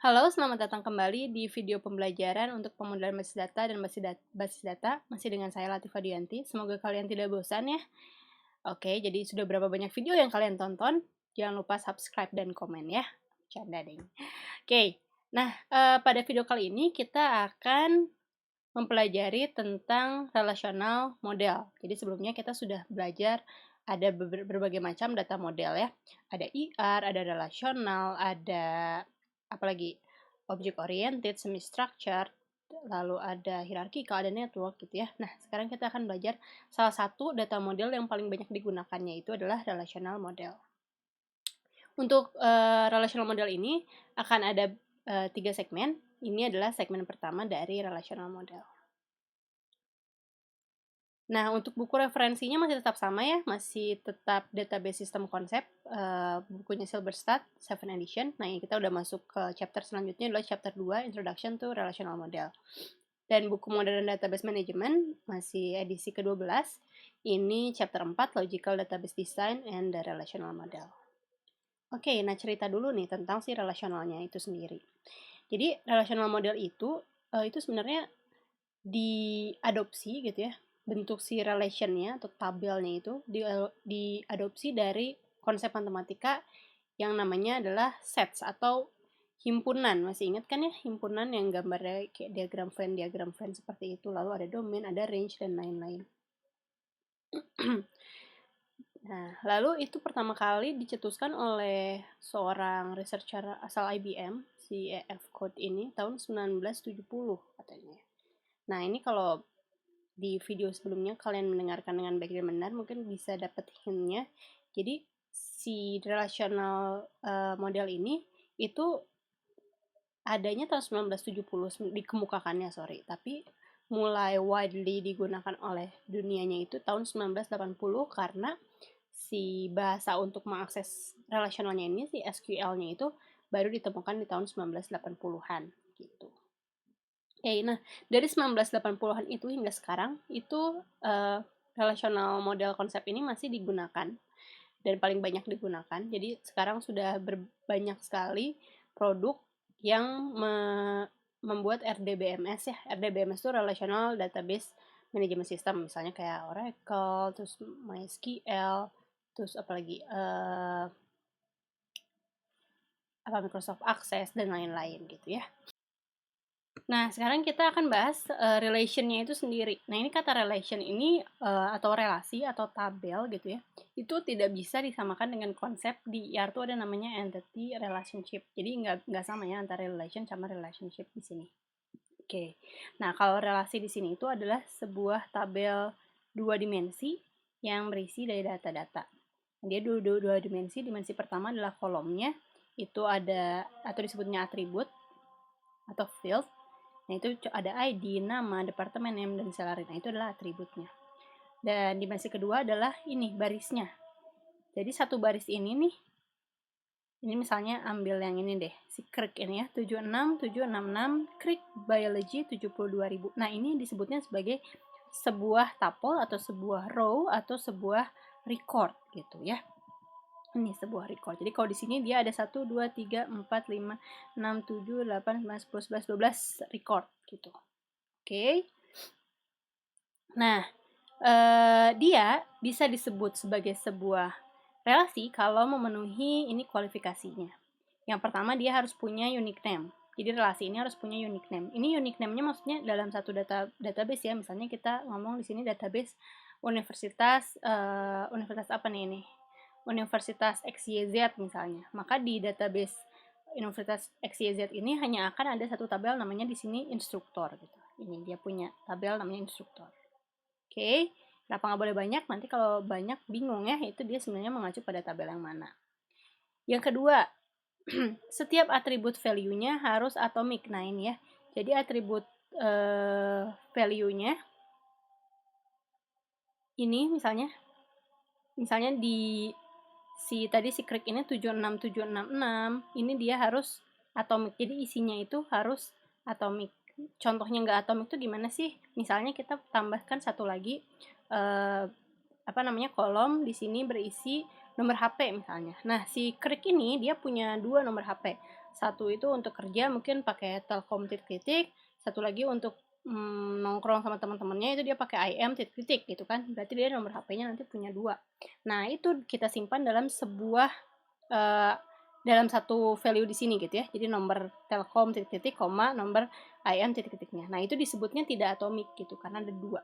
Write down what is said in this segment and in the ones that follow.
Halo, selamat datang kembali di video pembelajaran untuk pemodelan basis data dan basis data. Masih dengan saya Latifah Dianti. Semoga kalian tidak bosan ya. Oke, jadi sudah berapa banyak video yang kalian tonton? Jangan lupa subscribe dan komen ya. Canda deh. Oke, nah pada video kali ini kita akan mempelajari tentang relational model. Jadi sebelumnya kita sudah belajar ada berbagai macam data model ya. Ada ER, ada relational, ada apalagi object oriented, semi structured, lalu ada hierarchical, ada network gitu ya. Nah, sekarang kita akan belajar salah satu data model yang paling banyak digunakannya itu adalah relational model. Untuk relational model ini akan ada 3 segmen. Ini adalah segmen pertama dari relational model. Nah, untuk buku referensinya masih tetap sama ya, masih tetap database system konsep, bukunya Silberstadt, 7 edition. Nah, kita udah masuk ke chapter selanjutnya adalah chapter 2, Introduction to Relational Model. Dan buku Modern Database Management masih edisi ke-12. Ini chapter 4, Logical Database Design and the Relational Model. Oke, nah cerita dulu nih tentang si relationalnya itu sendiri. Jadi, relational model itu sebenarnya diadopsi gitu ya, bentuk si relationnya atau tabelnya itu diadopsi dari konsep matematika yang namanya adalah sets atau himpunan. Masih ingat kan ya, himpunan yang gambarnya kayak diagram Venn seperti itu, lalu ada domain, ada range, dan lain-lain. Nah, lalu itu pertama kali dicetuskan oleh seorang researcher asal IBM, si E.F. Code ini, tahun 1970 katanya. Nah, ini kalau di video sebelumnya kalian mendengarkan dengan baik dan benar, mungkin bisa dapat hint-nya. Jadi, si relational model ini itu adanya tahun 1970, dikemukakannya, tapi mulai widely digunakan oleh dunianya itu tahun 1980 karena si bahasa untuk mengakses relationalnya ini, si SQL-nya itu baru ditemukan di tahun 1980-an gitu. Oke, nah dari 1980-an itu hingga sekarang itu relational model konsep ini masih digunakan dan paling banyak digunakan. Jadi sekarang sudah banyak sekali produk yang membuat RDBMS ya. RDBMS itu Relational Database Management System, misalnya kayak Oracle, terus MySQL, terus apalagi Microsoft Access dan lain-lain gitu ya. Nah, sekarang kita akan bahas relation-nya itu sendiri. Nah, ini kata relation ini atau relasi atau tabel gitu ya, itu tidak bisa disamakan dengan konsep di ER itu ada namanya entity relationship. Jadi nggak sama ya antara relation sama relationship di sini. Oke. Nah, kalau relasi di sini itu adalah sebuah tabel 2 dimensi yang berisi dari data-data. Dia dua dimensi. Dimensi pertama adalah kolomnya, itu ada atau disebutnya atribut atau field. Nah, itu ada ID, nama, departemen, name, dan salary. Nah, itu adalah atributnya. Dan dimensi kedua adalah ini, barisnya. Jadi, satu baris ini nih, ini misalnya ambil yang ini deh, si CRIC ini ya, 76766, CRIC Biology 72.000. Nah, ini disebutnya sebagai sebuah tuple atau sebuah row atau sebuah record gitu ya. Ini sebuah record. Jadi kalau di sini dia ada 1, 2, 3, 4, 5, 6, 7, 8, 9, 10, 11, 12 record gitu. Oke. Nah, dia bisa disebut sebagai sebuah relasi kalau memenuhi ini kualifikasinya. Yang pertama, dia harus punya unique name. Jadi relasi ini harus punya unique name. Ini unique name-nya maksudnya dalam satu database ya. Misalnya kita ngomong di sini database universitas apa nih ini? Universitas XYZ misalnya. Maka di database Universitas XYZ ini hanya akan ada satu tabel namanya di sini instruktur gitu. Ini dia punya tabel namanya instruktur. Oke, kenapa nggak boleh banyak? Nanti kalau banyak bingung ya, itu dia sebenarnya mengacu pada tabel yang mana. Yang kedua, setiap atribut value-nya harus atomic. Nah ini ya, jadi atribut value-nya ini misalnya di si CRIC ini 76766, ini dia harus atomic. Jadi isinya itu harus atomic. Contohnya nggak atomic itu gimana sih? Misalnya kita tambahkan satu lagi kolom di sini berisi nomor HP misalnya. Nah, si CRIC ini dia punya 2 nomor HP. Satu itu untuk kerja mungkin pakai Telkom titik-titik, satu lagi untuk nongkrong sama teman-temannya itu dia pakai IM titik-titik gitu kan. Berarti dia nomor HP-nya nanti punya 2. Nah, itu kita simpan dalam sebuah dalam satu value di sini gitu ya. Jadi nomor Telkom titik-titik, nomor IM titik-titiknya. Nah, itu disebutnya tidak atomik gitu karena ada 2.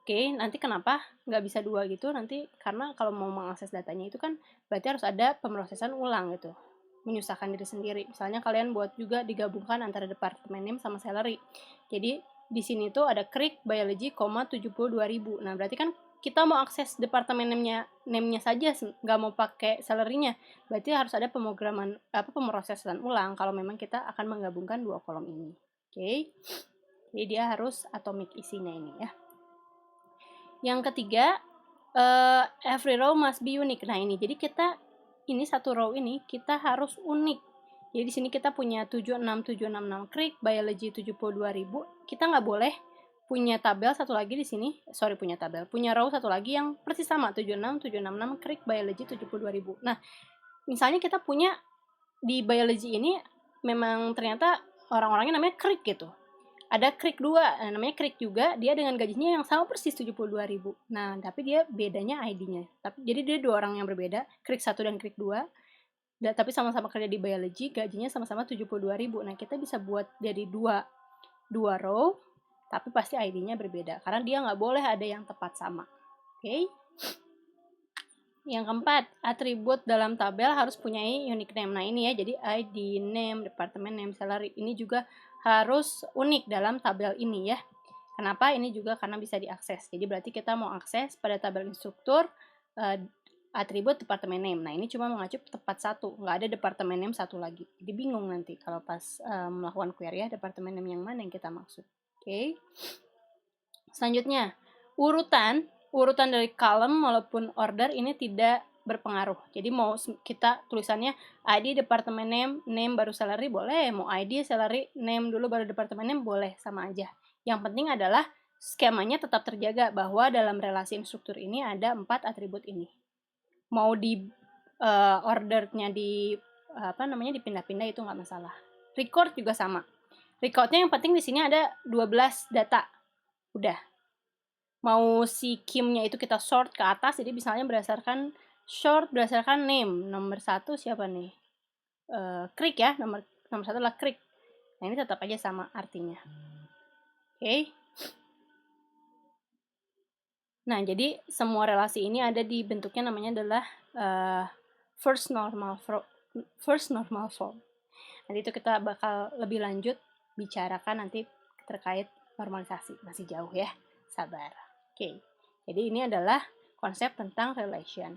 Oke, nanti kenapa nggak bisa 2 gitu? Nanti karena kalau mau mengakses datanya itu kan berarti harus ada pemrosesan ulang gitu. Menyusahkan diri sendiri. Misalnya kalian buat juga digabungkan antara departemen name sama salary. Jadi di sini tuh ada Crick Biology, 72.000. Nah, berarti kan kita mau akses departemen name-nya saja, nggak mau pakai salary-nya. Berarti harus ada pemrosesan ulang kalau memang kita akan menggabungkan 2 kolom ini. Oke. Jadi dia harus atomic isinya ini ya. Yang ketiga, every row must be unique. Nah, ini jadi ini satu row ini kita harus unik. Jadi di sini kita punya 76766 Crick Biology 72.000. Kita nggak boleh punya tabel satu lagi di sini, punya row satu lagi yang persis sama 76766 Crick Biology 72.000. Nah, misalnya kita punya di biology ini memang ternyata orang-orangnya namanya Crick gitu. Ada Crick 2, namanya Crick juga, dia dengan gajinya yang sama persis 72.000. Nah, tapi dia bedanya ID-nya. Jadi dia 2 orang yang berbeda, Crick 1 dan Crick 2. Tapi sama-sama kerja di biology, gajinya sama-sama 72.000. Nah, kita bisa buat jadi dua row, tapi pasti ID-nya berbeda. Karena dia nggak boleh ada yang tepat sama. Oke? Yang keempat, atribut dalam tabel harus punyai unique name. Nah, ini ya, jadi ID, name, departemen name, salary. Ini juga harus unik dalam tabel ini ya. Kenapa? Ini juga karena bisa diakses. Jadi berarti kita mau akses pada tabel instruktur atribut departemen name. Nah, ini cuma mengacu tepat satu, nggak ada departemen name satu lagi. Jadi bingung nanti kalau pas melakukan query ya, departemen name yang mana yang kita maksud. Oke. Selanjutnya, urutan dari column maupun order ini tidak berpengaruh. Jadi mau kita tulisannya ID departemen name baru salary boleh, mau ID salary name dulu baru departemen name boleh, sama aja. Yang penting adalah skemanya tetap terjaga bahwa dalam relasi instruktur ini ada 4 atribut ini. Mau di ordernya dipindah-pindah itu nggak masalah. Record juga sama. Recordnya yang penting di sini ada 12 data. Udah. Mau si Kim-nya itu kita sort ke atas, jadi misalnya berdasarkan name. Nomor 1 siapa nih? Crick ya, nomor 1 adalah Crick. Nah, ini tetap aja sama artinya. Oke. Nah, jadi semua relasi ini ada di bentuknya namanya adalah first normal form. Nanti itu kita bakal lebih lanjut bicarakan nanti terkait normalisasi. Masih jauh ya, sabar. Oke, jadi ini adalah konsep tentang relation.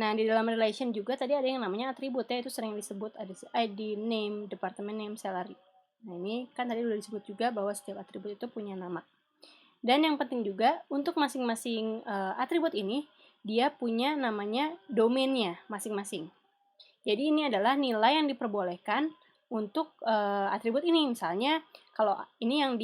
Nah, di dalam relation juga tadi ada yang namanya atribut ya, itu sering disebut ada ID, name, department name, salary. Nah, ini kan tadi udah disebut juga bahwa setiap atribut itu punya nama. Dan yang penting juga untuk masing-masing atribut ini dia punya namanya domainnya masing-masing. Jadi ini adalah nilai yang diperbolehkan untuk atribut ini. Misalnya kalau ini yang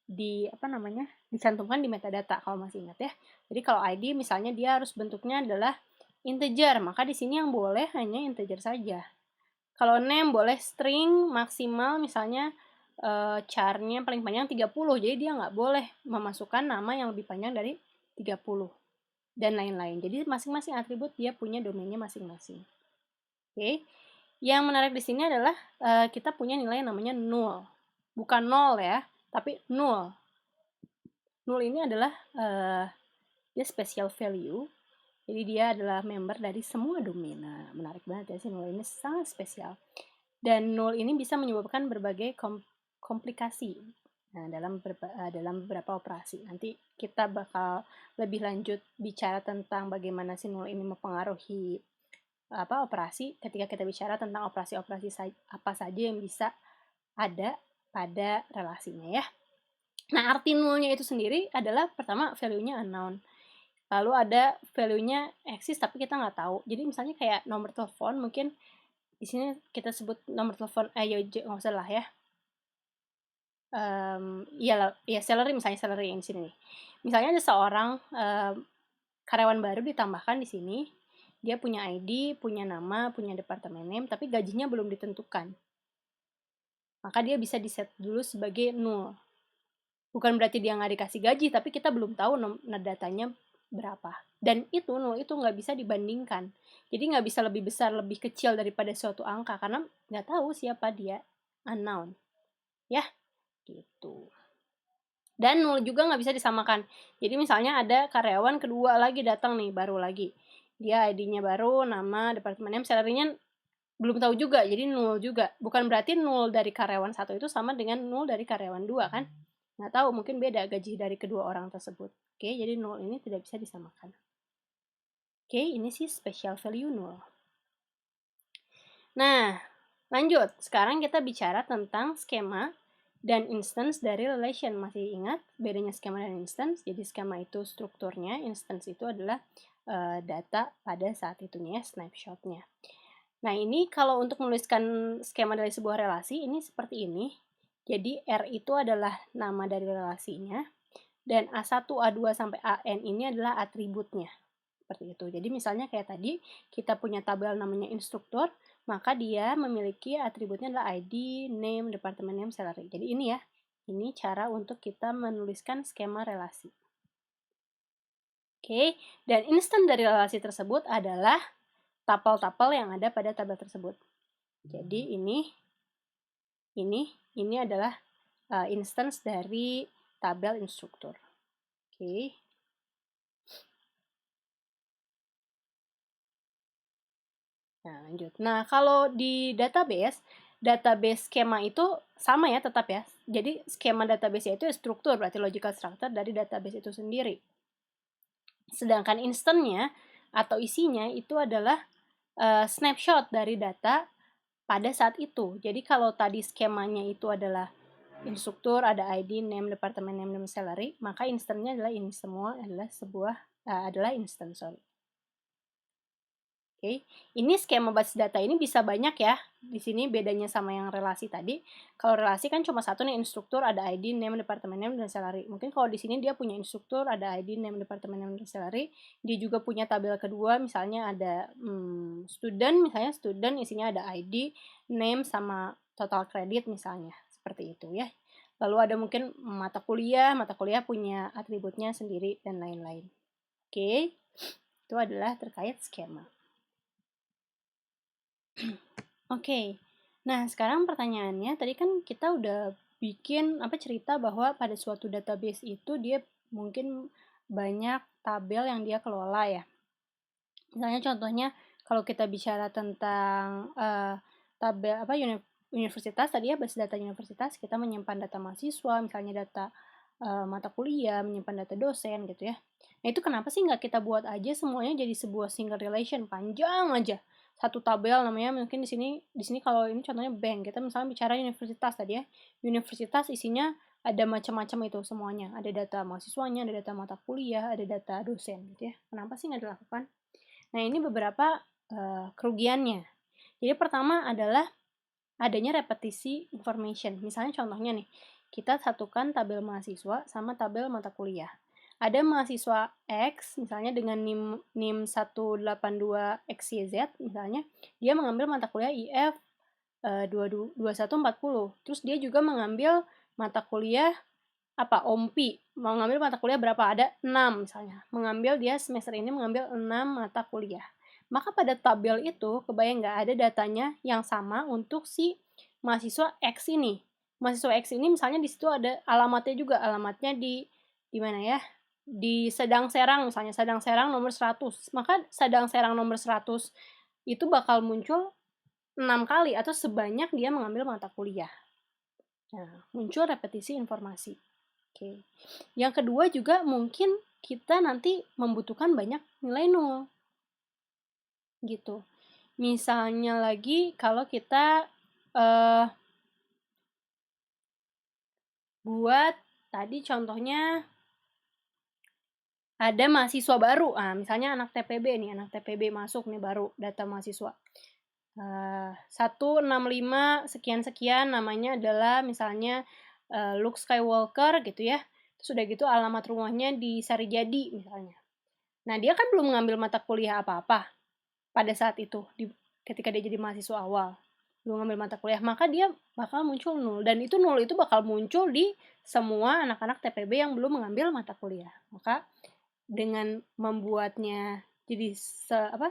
dicantumkan di metadata kalau masih ingat ya. Jadi kalau ID misalnya dia harus bentuknya adalah integer, maka di sini yang boleh hanya integer saja. Kalau name boleh string maksimal misalnya char-nya paling panjang 30, jadi dia nggak boleh memasukkan nama yang lebih panjang dari 30 dan lain-lain. Jadi masing-masing atribut dia punya domainnya masing-masing. Oke. Yang menarik di sini adalah kita punya nilai yang namanya null. Bukan nol ya, tapi null. Null ini adalah dia special value. Jadi dia adalah member dari semua domain. Nah, menarik banget ya sih, null ini sangat spesial. Dan null ini bisa menyebabkan berbagai komplikasi dalam beberapa operasi. Nanti kita bakal lebih lanjut bicara tentang bagaimana si null ini mempengaruhi operasi ketika kita bicara tentang operasi-operasi apa saja yang bisa ada pada relasinya ya. Nah, arti nullnya itu sendiri adalah pertama value-nya unknown. Lalu ada value-nya eksis tapi kita nggak tahu. Jadi misalnya kayak nomor telepon, mungkin di sini kita sebut nomor telepon nggak usah lah ya. Ya salary, misalnya salary yang di sini nih. Misalnya ada seorang karyawan baru ditambahkan di sini. Dia punya ID, punya nama, punya departemen name, tapi gajinya belum ditentukan. Maka dia bisa di-set dulu sebagai null. Bukan berarti dia nggak dikasih gaji, tapi kita belum tahu datanya berapa. Dan itu null itu nggak bisa dibandingkan. Jadi nggak bisa lebih besar, lebih kecil daripada suatu angka, karena nggak tahu siapa dia, unknown. Ya, gitu. Dan null juga nggak bisa disamakan. Jadi misalnya ada karyawan kedua lagi datang nih, baru lagi. Dia ID-nya baru, nama, departemen name, salary-nya belum tahu juga, jadi null juga. Bukan berarti null dari karyawan satu itu sama dengan null dari karyawan dua kan? Nggak tahu, mungkin beda gaji dari kedua orang tersebut. Oke, jadi null ini tidak bisa disamakan. Oke, ini sih special value null. Nah, lanjut. Sekarang kita bicara tentang skema dan instance dari relation. Masih ingat bedanya skema dan instance? Jadi skema itu strukturnya, instance itu adalah data pada saat itunya, snapshotnya. Nah, ini kalau untuk menuliskan skema dari sebuah relasi, ini seperti ini. Jadi, R itu adalah nama dari relasinya, dan A1, A2, sampai AN ini adalah atributnya. Seperti itu. Jadi, misalnya kayak tadi, kita punya tabel namanya instruktur, maka dia memiliki atributnya adalah ID, name, departemen name, salary. Jadi, ini ya. Ini cara untuk kita menuliskan skema relasi. Oke, dan instan dari relasi tersebut adalah tapel-tapel yang ada pada tabel tersebut. Jadi ini adalah instance dari tabel instruktur. Oke. Nah, lanjut. Nah, kalau di database skema itu sama ya, tetap ya. Jadi skema database itu struktur, berarti logical structure dari database itu sendiri. Sedangkan instance-nya atau isinya itu adalah snapshot dari data pada saat itu. Jadi kalau tadi skemanya itu adalah instruktur, ada ID, name, departemen name, dan salary, maka instance-nya adalah ini semua adalah instance. Oke, ini skema basis data ini bisa banyak ya. Di sini bedanya sama yang relasi tadi. Kalau relasi kan cuma satu nih, instruktur, ada ID, name, departemen name, dan salary. Mungkin kalau di sini dia punya instruktur, ada ID, name, departemen name, dan salary. Dia juga punya tabel kedua, misalnya ada student, misalnya student isinya ada ID, name, sama total credit misalnya. Seperti itu ya. Lalu ada mungkin mata kuliah punya atributnya sendiri, dan lain-lain. Oke, itu adalah terkait skema. Oke. Nah, sekarang pertanyaannya, tadi kan kita udah bikin cerita bahwa pada suatu database itu dia mungkin banyak tabel yang dia kelola ya. Misalnya contohnya kalau kita bicara tentang tabel universitas tadi ya, basis data universitas, kita menyimpan data mahasiswa, misalnya data mata kuliah, menyimpan data dosen gitu ya. Nah, itu kenapa sih nggak kita buat aja semuanya jadi sebuah single relation, panjang aja. Satu tabel namanya mungkin di sini kalau ini contohnya bank, kita misalnya bicara universitas tadi ya. Universitas isinya ada macam-macam itu semuanya. Ada data mahasiswanya, ada data mata kuliah, ada data dosen gitu ya. Kenapa sih nggak dilakukan? Nah, ini beberapa kerugiannya. Jadi pertama adalah adanya repetisi information. Misalnya contohnya nih, kita satukan tabel mahasiswa sama tabel mata kuliah. Ada mahasiswa X, misalnya dengan NIM 182XYZ, misalnya, dia mengambil mata kuliah IF 2140. Terus dia juga mengambil mata kuliah OMPI, mau ngambil mata kuliah berapa? Ada 6 misalnya. Dia semester ini mengambil 6 mata kuliah. Maka pada tabel itu, kebayang nggak ada datanya yang sama untuk si mahasiswa X ini. Mahasiswa X ini misalnya di situ ada alamatnya juga, alamatnya di mana ya? Di Sedang Serang misalnya, Sedang Serang nomor 100. Maka Sedang Serang nomor 100 itu bakal muncul 6 kali atau sebanyak dia mengambil mata kuliah. Nah, muncul repetisi informasi. Oke. Yang kedua juga mungkin kita nanti membutuhkan banyak nilai nol. Gitu. Misalnya lagi kalau kita buat tadi contohnya ada mahasiswa baru. Misalnya anak TPB nih, anak TPB masuk nih baru data mahasiswa. 165 sekian-sekian namanya adalah misalnya Luke Skywalker gitu ya. Terus udah gitu alamat rumahnya di Sarijadi misalnya. Nah, dia kan belum mengambil mata kuliah apa-apa. pada saat itu ketika dia jadi mahasiswa awal belum ngambil mata kuliah, maka dia bakal muncul nol, dan itu nol itu bakal muncul di semua anak-anak TPB yang belum mengambil mata kuliah. Maka dengan membuatnya jadi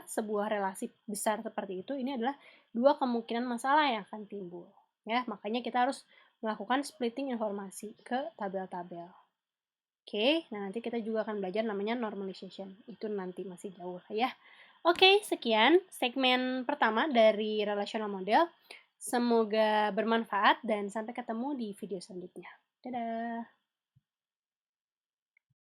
sebuah relasi besar seperti itu, ini adalah dua kemungkinan masalah yang akan timbul ya. Makanya kita harus melakukan splitting informasi ke tabel-tabel. Oke, nah nanti kita juga akan belajar namanya normalization. Itu nanti masih jauh ya. Oke, sekian segmen pertama dari relational model. Semoga bermanfaat dan sampai ketemu di video selanjutnya. Dadah!